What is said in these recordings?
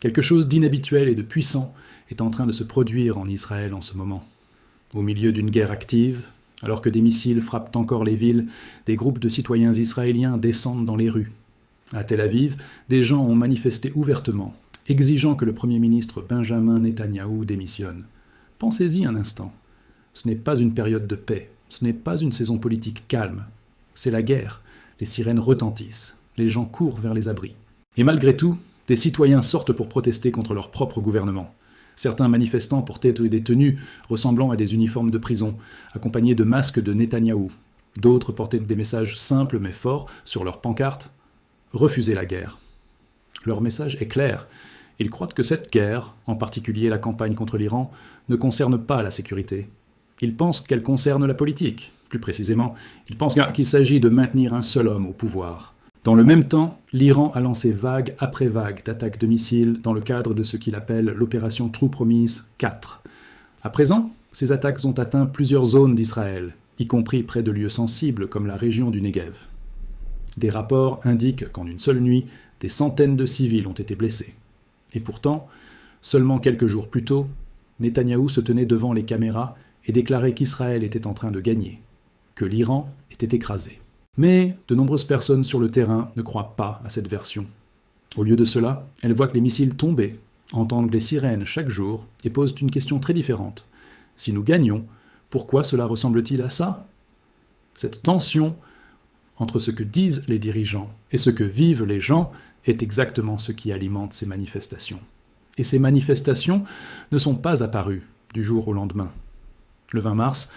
Quelque chose d'inhabituel et de puissant est en train de se produire en Israël en ce moment. Au milieu d'une guerre active, alors que des missiles frappent encore les villes, des groupes de citoyens israéliens descendent dans les rues. À Tel Aviv, des gens ont manifesté ouvertement, exigeant que le Premier ministre Benjamin Netanyahou démissionne. Pensez-y un instant. Ce n'est pas une période de paix, ce n'est pas une saison politique calme. C'est la guerre, les sirènes retentissent, les gens courent vers les abris. Et malgré tout, des citoyens sortent pour protester contre leur propre gouvernement. Certains manifestants portaient des tenues ressemblant à des uniformes de prison, accompagnés de masques de Netanyahou. D'autres portaient des messages simples mais forts sur leurs pancartes « Refusez la guerre ». Leur message est clair. Ils croient que cette guerre, en particulier la campagne contre l'Iran, ne concerne pas la sécurité. Ils pensent qu'elle concerne la politique. Plus précisément, ils pensent qu'il s'agit de maintenir un seul homme au pouvoir. Dans le même temps, l'Iran a lancé vague après vague d'attaques de missiles dans le cadre de ce qu'il appelle l'opération True Promise 4. À présent, ces attaques ont atteint plusieurs zones d'Israël, y compris près de lieux sensibles comme la région du Negev. Des rapports indiquent qu'en une seule nuit, des centaines de civils ont été blessés. Et pourtant, seulement quelques jours plus tôt, Netanyahou se tenait devant les caméras et déclarait qu'Israël était en train de gagner, que l'Iran était écrasé. Mais de nombreuses personnes sur le terrain ne croient pas à cette version. Au lieu de cela, elles voient que les missiles tombaient, entendent les sirènes chaque jour et posent une question très différente. Si nous gagnons, pourquoi cela ressemble-t-il à ça? Cette tension entre ce que disent les dirigeants et ce que vivent les gens est exactement ce qui alimente ces manifestations. Et ces manifestations ne sont pas apparues du jour au lendemain. Le 20 mars,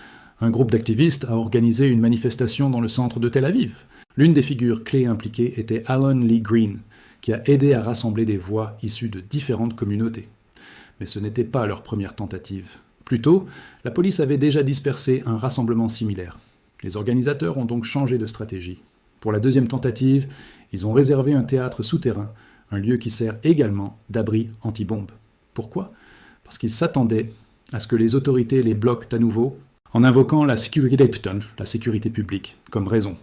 un groupe d'activistes a organisé une manifestation dans le centre de Tel Aviv. L'une des figures clés impliquées était Alan Lee Green, qui a aidé à rassembler des voix issues de différentes communautés. Mais ce n'était pas leur première tentative. Plus tôt, la police avait déjà dispersé un rassemblement similaire. Les organisateurs ont donc changé de stratégie. Pour la deuxième tentative, ils ont réservé un théâtre souterrain, un lieu qui sert également d'abri anti-bombe. Pourquoi? Parce qu'ils s'attendaient à ce que les autorités les bloquent à nouveau en invoquant la sécurité publique, comme raison.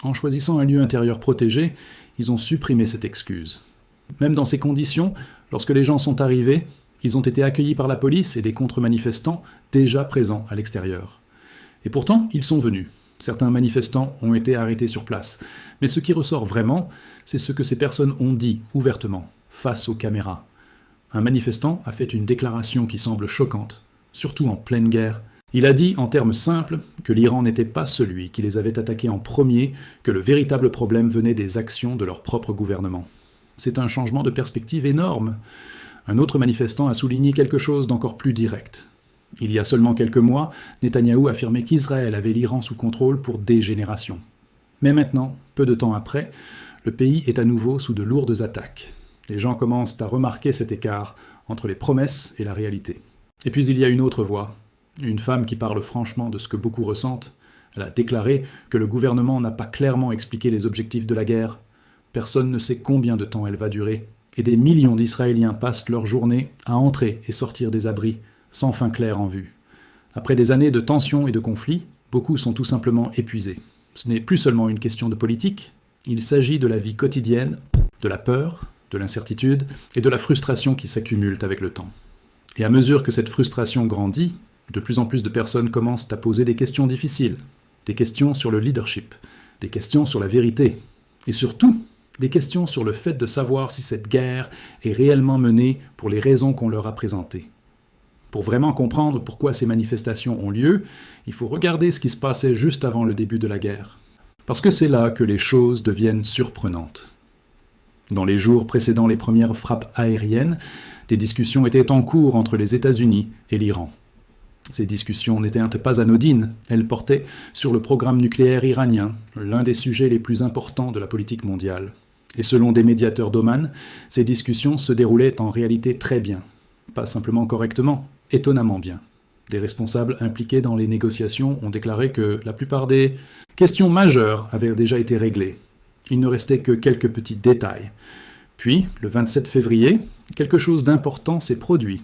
En choisissant un lieu intérieur protégé, ils ont supprimé cette excuse. Même dans ces conditions, lorsque les gens sont arrivés, ils ont été accueillis par la police et des contre-manifestants déjà présents à l'extérieur. Et pourtant, ils sont venus. Certains manifestants ont été arrêtés sur place. Mais ce qui ressort vraiment, c'est ce que ces personnes ont dit ouvertement, face aux caméras. Un manifestant a fait une déclaration qui semble choquante, surtout en pleine guerre. Il a dit en termes simples que l'Iran n'était pas celui qui les avait attaqués en premier, que le véritable problème venait des actions de leur propre gouvernement. C'est un changement de perspective énorme. Un autre manifestant a souligné quelque chose d'encore plus direct. Il y a seulement quelques mois, Netanyahou affirmait qu'Israël avait l'Iran sous contrôle pour des générations. Mais maintenant, peu de temps après, le pays est à nouveau sous de lourdes attaques. Les gens commencent à remarquer cet écart entre les promesses et la réalité. Et puis il y a une autre voix. Une femme qui parle franchement de ce que beaucoup ressentent. Elle a déclaré que le gouvernement n'a pas clairement expliqué les objectifs de la guerre. Personne ne sait combien de temps elle va durer. Et des millions d'Israéliens passent leur journée à entrer et sortir des abris, sans fin claire en vue. Après des années de tensions et de conflits, beaucoup sont tout simplement épuisés. Ce n'est plus seulement une question de politique, il s'agit de la vie quotidienne, de la peur, de l'incertitude et de la frustration qui s'accumulent avec le temps. Et à mesure que cette frustration grandit, de plus en plus de personnes commencent à poser des questions difficiles, des questions sur le leadership, des questions sur la vérité, et surtout, des questions sur le fait de savoir si cette guerre est réellement menée pour les raisons qu'on leur a présentées. Pour vraiment comprendre pourquoi ces manifestations ont lieu, il faut regarder ce qui se passait juste avant le début de la guerre. Parce que c'est là que les choses deviennent surprenantes. Dans les jours précédant les premières frappes aériennes, des discussions étaient en cours entre les États-Unis et l'Iran. Ces discussions n'étaient pas anodines, elles portaient sur le programme nucléaire iranien, l'un des sujets les plus importants de la politique mondiale. Et selon des médiateurs d'Oman, ces discussions se déroulaient en réalité très bien. Pas simplement correctement, étonnamment bien. Des responsables impliqués dans les négociations ont déclaré que la plupart des questions majeures avaient déjà été réglées. Il ne restait que quelques petits détails. Puis, le 27 février, quelque chose d'important s'est produit.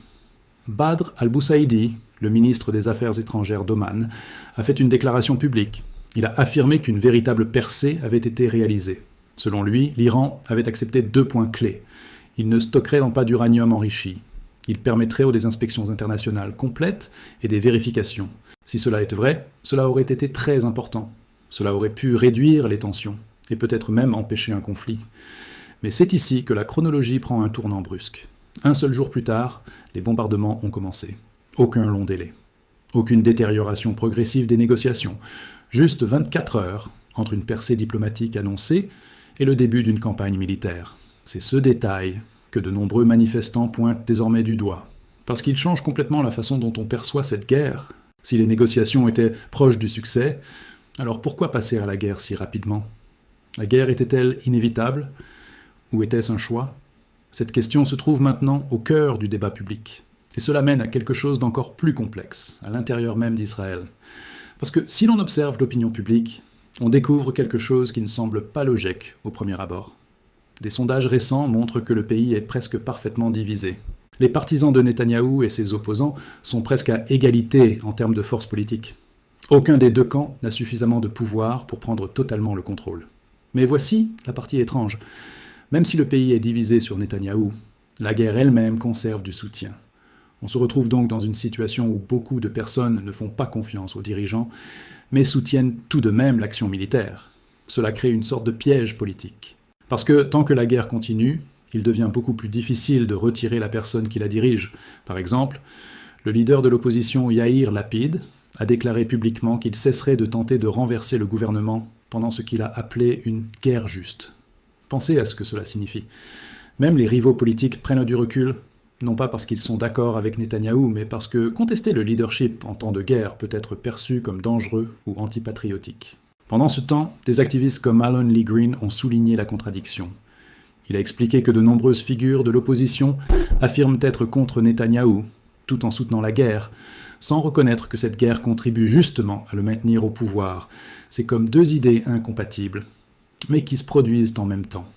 Badr al-Boussaïdi, le ministre des Affaires étrangères d'Oman, a fait une déclaration publique. Il a affirmé qu'une véritable percée avait été réalisée. Selon lui, l'Iran avait accepté 2 points clés. Il ne stockerait pas d'uranium enrichi. Il permettrait des inspections internationales complètes et des vérifications. Si cela était vrai, cela aurait été très important. Cela aurait pu réduire les tensions, et peut-être même empêcher un conflit. Mais c'est ici que la chronologie prend un tournant brusque. Un seul jour plus tard, les bombardements ont commencé. Aucun long délai. Aucune détérioration progressive des négociations. Juste 24 heures entre une percée diplomatique annoncée et le début d'une campagne militaire. C'est ce détail que de nombreux manifestants pointent désormais du doigt. Parce qu'il change complètement la façon dont on perçoit cette guerre. Si les négociations étaient proches du succès, alors pourquoi passer à la guerre si rapidement? La guerre était-elle inévitable? Ou était-ce un choix? Cette question se trouve maintenant au cœur du débat public. Et cela mène à quelque chose d'encore plus complexe, à l'intérieur même d'Israël. Parce que si l'on observe l'opinion publique, on découvre quelque chose qui ne semble pas logique au premier abord. Des sondages récents montrent que le pays est presque parfaitement divisé. Les partisans de Netanyahou et ses opposants sont presque à égalité en termes de force politique. Aucun des deux camps n'a suffisamment de pouvoir pour prendre totalement le contrôle. Mais voici la partie étrange. Même si le pays est divisé sur Netanyahou, la guerre elle-même conserve du soutien. On se retrouve donc dans une situation où beaucoup de personnes ne font pas confiance aux dirigeants, mais soutiennent tout de même l'action militaire. Cela crée une sorte de piège politique. Parce que tant que la guerre continue, il devient beaucoup plus difficile de retirer la personne qui la dirige. Par exemple, le leader de l'opposition Yair Lapid a déclaré publiquement qu'il cesserait de tenter de renverser le gouvernement pendant ce qu'il a appelé une guerre juste. Pensez à ce que cela signifie. Même les rivaux politiques prennent du recul, non pas parce qu'ils sont d'accord avec Netanyahou, mais parce que contester le leadership en temps de guerre peut être perçu comme dangereux ou antipatriotique. Pendant ce temps, des activistes comme Alan Lee Green ont souligné la contradiction. Il a expliqué que de nombreuses figures de l'opposition affirment être contre Netanyahou, tout en soutenant la guerre, sans reconnaître que cette guerre contribue justement à le maintenir au pouvoir. C'est comme deux idées incompatibles, mais qui se produisent en même temps.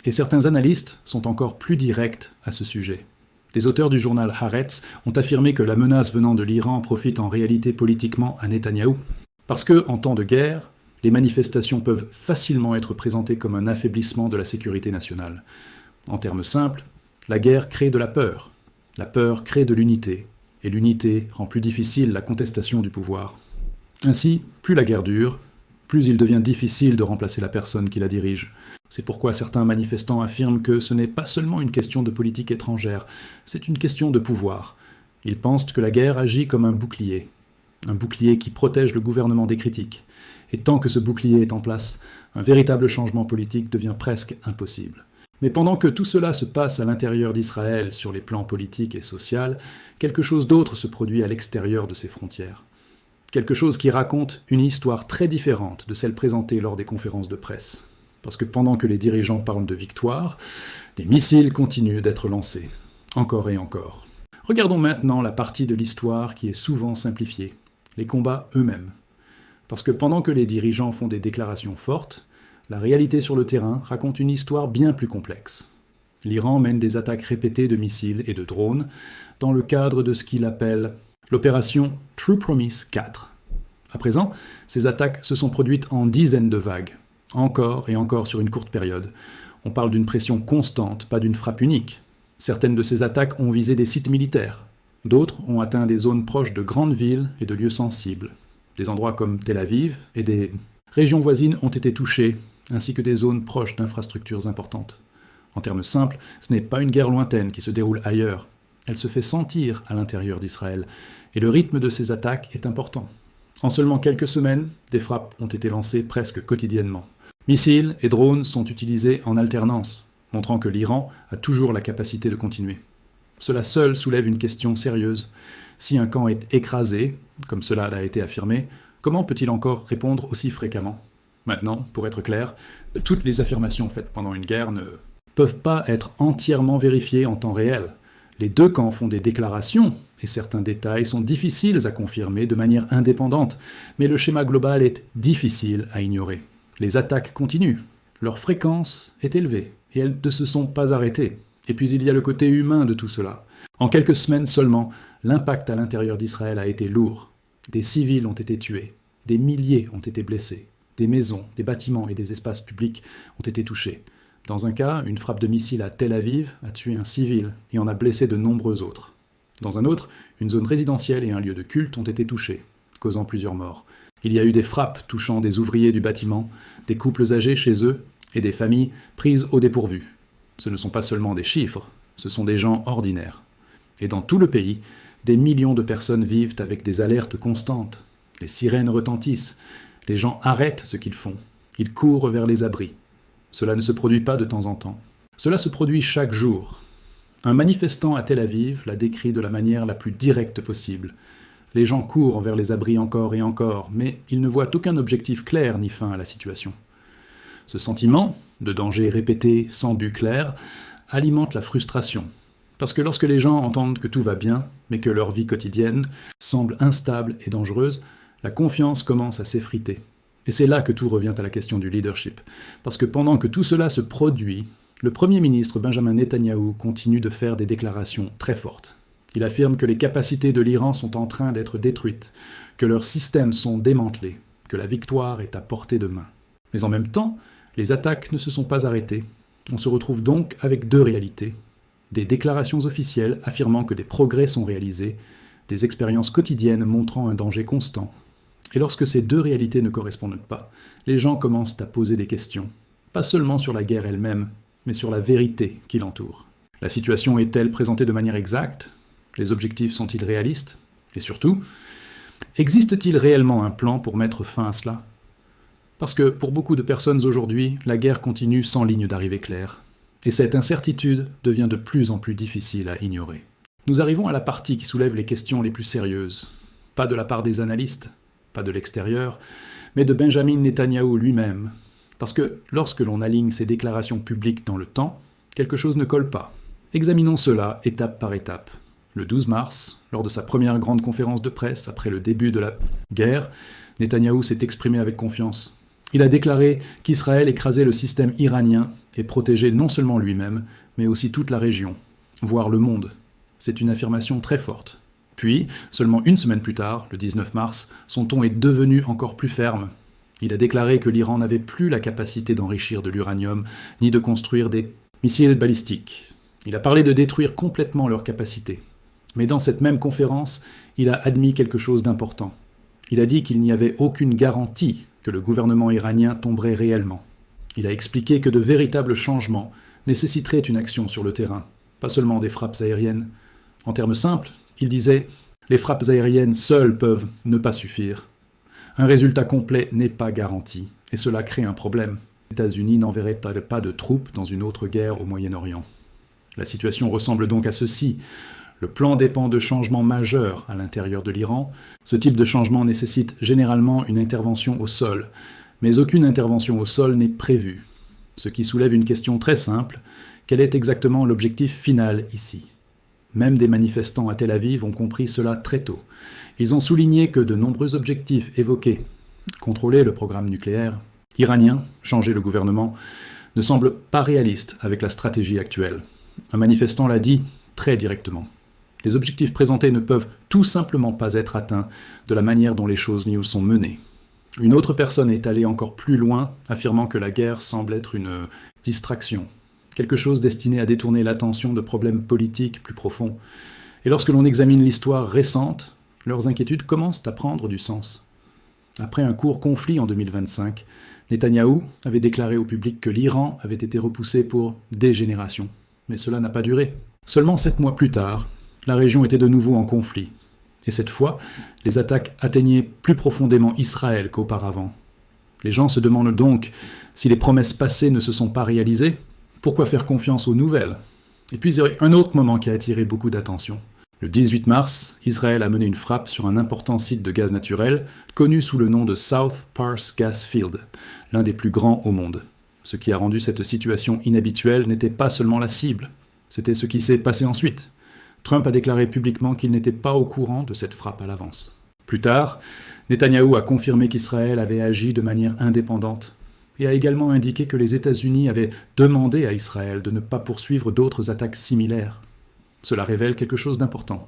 Et certains analystes sont encore plus directs à ce sujet. Des auteurs du journal Haaretz ont affirmé que la menace venant de l'Iran profite en réalité politiquement à Netanyahou. Parce que, en temps de guerre, les manifestations peuvent facilement être présentées comme un affaiblissement de la sécurité nationale. En termes simples, la guerre crée de la peur. La peur crée de l'unité. Et l'unité rend plus difficile la contestation du pouvoir. Ainsi, plus la guerre dure, plus il devient difficile de remplacer la personne qui la dirige. C'est pourquoi certains manifestants affirment que ce n'est pas seulement une question de politique étrangère, c'est une question de pouvoir. Ils pensent que la guerre agit comme un bouclier qui protège le gouvernement des critiques. Et tant que ce bouclier est en place, un véritable changement politique devient presque impossible. Mais pendant que tout cela se passe à l'intérieur d'Israël sur les plans politiques et sociaux, quelque chose d'autre se produit à l'extérieur de ses frontières. Quelque chose qui raconte une histoire très différente de celle présentée lors des conférences de presse. Parce que pendant que les dirigeants parlent de victoire, les missiles continuent d'être lancés, encore et encore. Regardons maintenant la partie de l'histoire qui est souvent simplifiée, les combats eux-mêmes. Parce que pendant que les dirigeants font des déclarations fortes, la réalité sur le terrain raconte une histoire bien plus complexe. L'Iran mène des attaques répétées de missiles et de drones dans le cadre de ce qu'il appelle l'opération True Promise 4. À présent, ces attaques se sont produites en dizaines de vagues, encore et encore sur une courte période. On parle d'une pression constante, pas d'une frappe unique. Certaines de ces attaques ont visé des sites militaires. D'autres ont atteint des zones proches de grandes villes et de lieux sensibles. Des endroits comme Tel Aviv et des régions voisines ont été touchées, ainsi que des zones proches d'infrastructures importantes. En termes simples, ce n'est pas une guerre lointaine qui se déroule ailleurs. Elle se fait sentir à l'intérieur d'Israël, et le rythme de ces attaques est important. En seulement quelques semaines, des frappes ont été lancées presque quotidiennement. Missiles et drones sont utilisés en alternance, montrant que l'Iran a toujours la capacité de continuer. Cela seul soulève une question sérieuse. Si un camp est écrasé, comme cela a été affirmé, comment peut-il encore répondre aussi fréquemment? Maintenant, pour être clair, toutes les affirmations faites pendant une guerre ne peuvent pas être entièrement vérifiées en temps réel. Les deux camps font des déclarations, et certains détails sont difficiles à confirmer de manière indépendante, mais le schéma global est difficile à ignorer. Les attaques continuent, leur fréquence est élevée, et elles ne se sont pas arrêtées. Et puis il y a le côté humain de tout cela. En quelques semaines seulement, l'impact à l'intérieur d'Israël a été lourd. Des civils ont été tués, des milliers ont été blessés, des maisons, des bâtiments et des espaces publics ont été touchés. Dans un cas, une frappe de missile à Tel Aviv a tué un civil et en a blessé de nombreux autres. Dans un autre, une zone résidentielle et un lieu de culte ont été touchés, causant plusieurs morts. Il y a eu des frappes touchant des ouvriers du bâtiment, des couples âgés chez eux et des familles prises au dépourvu. Ce ne sont pas seulement des chiffres, ce sont des gens ordinaires. Et dans tout le pays, des millions de personnes vivent avec des alertes constantes. Les sirènes retentissent, les gens arrêtent ce qu'ils font, ils courent vers les abris. Cela ne se produit pas de temps en temps. Cela se produit chaque jour. Un manifestant à Tel Aviv l'a décrit de la manière la plus directe possible. Les gens courent vers les abris encore et encore, mais ils ne voient aucun objectif clair ni fin à la situation. Ce sentiment, de danger répété sans but clair, alimente la frustration. Parce que lorsque les gens entendent que tout va bien, mais que leur vie quotidienne semble instable et dangereuse, la confiance commence à s'effriter. Et c'est là que tout revient à la question du leadership. Parce que pendant que tout cela se produit, le Premier ministre Benjamin Netanyahou continue de faire des déclarations très fortes. Il affirme que les capacités de l'Iran sont en train d'être détruites, que leurs systèmes sont démantelés, que la victoire est à portée de main. Mais en même temps, les attaques ne se sont pas arrêtées. On se retrouve donc avec deux réalités. Des déclarations officielles affirmant que des progrès sont réalisés, des expériences quotidiennes montrant un danger constant. Et lorsque ces deux réalités ne correspondent pas, les gens commencent à poser des questions, pas seulement sur la guerre elle-même, mais sur la vérité qui l'entoure. La situation est-elle présentée de manière exacte ? Les objectifs sont-ils réalistes ? Et surtout, existe-t-il réellement un plan pour mettre fin à cela ? Parce que pour beaucoup de personnes aujourd'hui, la guerre continue sans ligne d'arrivée claire. Et cette incertitude devient de plus en plus difficile à ignorer. Nous arrivons à la partie qui soulève les questions les plus sérieuses. Pas de la part des analystes, pas de l'extérieur, mais de Benjamin Netanyahou lui-même. Parce que lorsque l'on aligne ses déclarations publiques dans le temps, quelque chose ne colle pas. Examinons cela étape par étape. Le 12 mars, lors de sa première grande conférence de presse après le début de la guerre, Netanyahou s'est exprimé avec confiance. Il a déclaré qu'Israël écrasait le système iranien et protégeait non seulement lui-même, mais aussi toute la région, voire le monde. C'est une affirmation très forte. Puis, seulement une semaine plus tard, le 19 mars, son ton est devenu encore plus ferme. Il a déclaré que l'Iran n'avait plus la capacité d'enrichir de l'uranium, ni de construire des missiles balistiques. Il a parlé de détruire complètement leurs capacités. Mais dans cette même conférence, il a admis quelque chose d'important. Il a dit qu'il n'y avait aucune garantie que le gouvernement iranien tomberait réellement. Il a expliqué que de véritables changements nécessiteraient une action sur le terrain, pas seulement des frappes aériennes. En termes simples, il disait « Les frappes aériennes seules peuvent ne pas suffire. Un résultat complet n'est pas garanti, et cela crée un problème. Les États-Unis n'enverraient pas de troupes dans une autre guerre au Moyen-Orient. » La situation ressemble donc à ceci. Le plan dépend de changements majeurs à l'intérieur de l'Iran. Ce type de changement nécessite généralement une intervention au sol, mais aucune intervention au sol n'est prévue. Ce qui soulève une question très simple, quel est exactement l'objectif final ici ? Même des manifestants à Tel Aviv ont compris cela très tôt. Ils ont souligné que de nombreux objectifs évoqués, contrôler le programme nucléaire iranien, changer le gouvernement, ne semblent pas réalistes avec la stratégie actuelle. Un manifestant l'a dit très directement. Les objectifs présentés ne peuvent tout simplement pas être atteints de la manière dont les choses nous sont menées. Une autre personne est allée encore plus loin, affirmant que la guerre semble être une distraction, quelque chose destiné à détourner l'attention de problèmes politiques plus profonds. Et lorsque l'on examine l'histoire récente, leurs inquiétudes commencent à prendre du sens. Après un court conflit en 2025, Netanyahou avait déclaré au public que l'Iran avait été repoussé pour des générations. Mais cela n'a pas duré. Seulement 7 mois plus tard, la région était de nouveau en conflit. Et cette fois, les attaques atteignaient plus profondément Israël qu'auparavant. Les gens se demandent donc si les promesses passées ne se sont pas réalisées, pourquoi faire confiance aux nouvelles ? Et puis il y a un autre moment qui a attiré beaucoup d'attention. Le 18 mars, Israël a mené une frappe sur un important site de gaz naturel, connu sous le nom de South Pars Gas Field, l'un des plus grands au monde. Ce qui a rendu cette situation inhabituelle n'était pas seulement la cible, c'était ce qui s'est passé ensuite. Trump a déclaré publiquement qu'il n'était pas au courant de cette frappe à l'avance. Plus tard, Netanyahou a confirmé qu'Israël avait agi de manière indépendante et a également indiqué que les États-Unis avaient demandé à Israël de ne pas poursuivre d'autres attaques similaires. Cela révèle quelque chose d'important.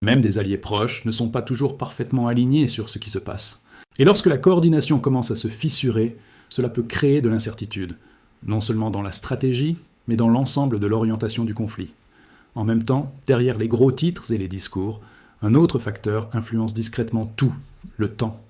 Même des alliés proches ne sont pas toujours parfaitement alignés sur ce qui se passe. Et lorsque la coordination commence à se fissurer, cela peut créer de l'incertitude. non seulement dans la stratégie, mais dans l'ensemble de l'orientation du conflit. En même temps, derrière les gros titres et les discours, un autre facteur influence discrètement tout, le temps.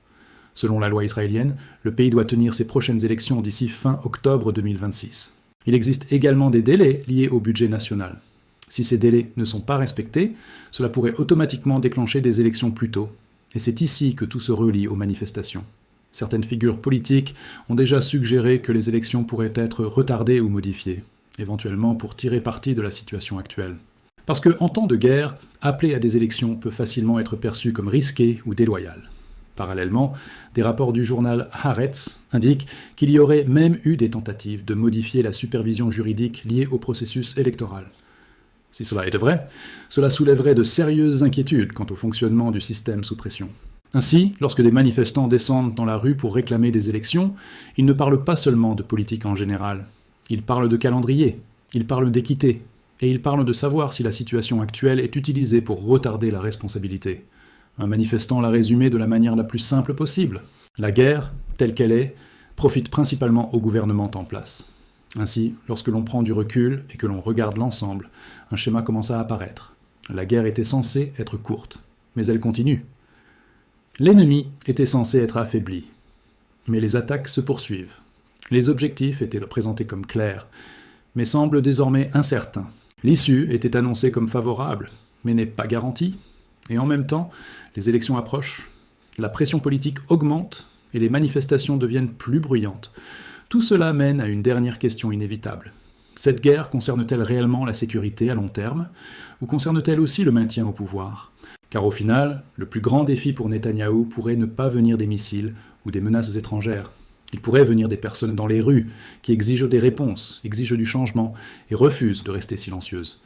Selon la loi israélienne, le pays doit tenir ses prochaines élections d'ici fin octobre 2026. Il existe également des délais liés au budget national. Si ces délais ne sont pas respectés, cela pourrait automatiquement déclencher des élections plus tôt. Et c'est ici que tout se relie aux manifestations. Certaines figures politiques ont déjà suggéré que les élections pourraient être retardées ou modifiées, éventuellement pour tirer parti de la situation actuelle. Parce que, en temps de guerre, appeler à des élections peut facilement être perçu comme risqué ou déloyal. Parallèlement, des rapports du journal Haaretz indiquent qu'il y aurait même eu des tentatives de modifier la supervision juridique liée au processus électoral. Si cela était vrai, cela soulèverait de sérieuses inquiétudes quant au fonctionnement du système sous pression. Ainsi, lorsque des manifestants descendent dans la rue pour réclamer des élections, ils ne parlent pas seulement de politique en général. Ils parlent de calendrier, ils parlent d'équité, et ils parlent de savoir si la situation actuelle est utilisée pour retarder la responsabilité. Un manifestant l'a résumé de la manière la plus simple possible. La guerre, telle qu'elle est, profite principalement au gouvernement en place. Ainsi, lorsque l'on prend du recul et que l'on regarde l'ensemble, un schéma commence à apparaître. La guerre était censée être courte, mais elle continue. L'ennemi était censé être affaibli, mais les attaques se poursuivent. Les objectifs étaient présentés comme clairs, mais semblent désormais incertains. L'issue était annoncée comme favorable, mais n'est pas garantie. Et en même temps, les élections approchent, la pression politique augmente et les manifestations deviennent plus bruyantes. Tout cela mène à une dernière question inévitable. Cette guerre concerne-t-elle réellement la sécurité à long terme, ou concerne-t-elle aussi le maintien au pouvoir ? Car au final, le plus grand défi pour Netanyahou pourrait ne pas venir des missiles ou des menaces étrangères. Il pourrait venir des personnes dans les rues qui exigent des réponses, exigent du changement et refusent de rester silencieuses.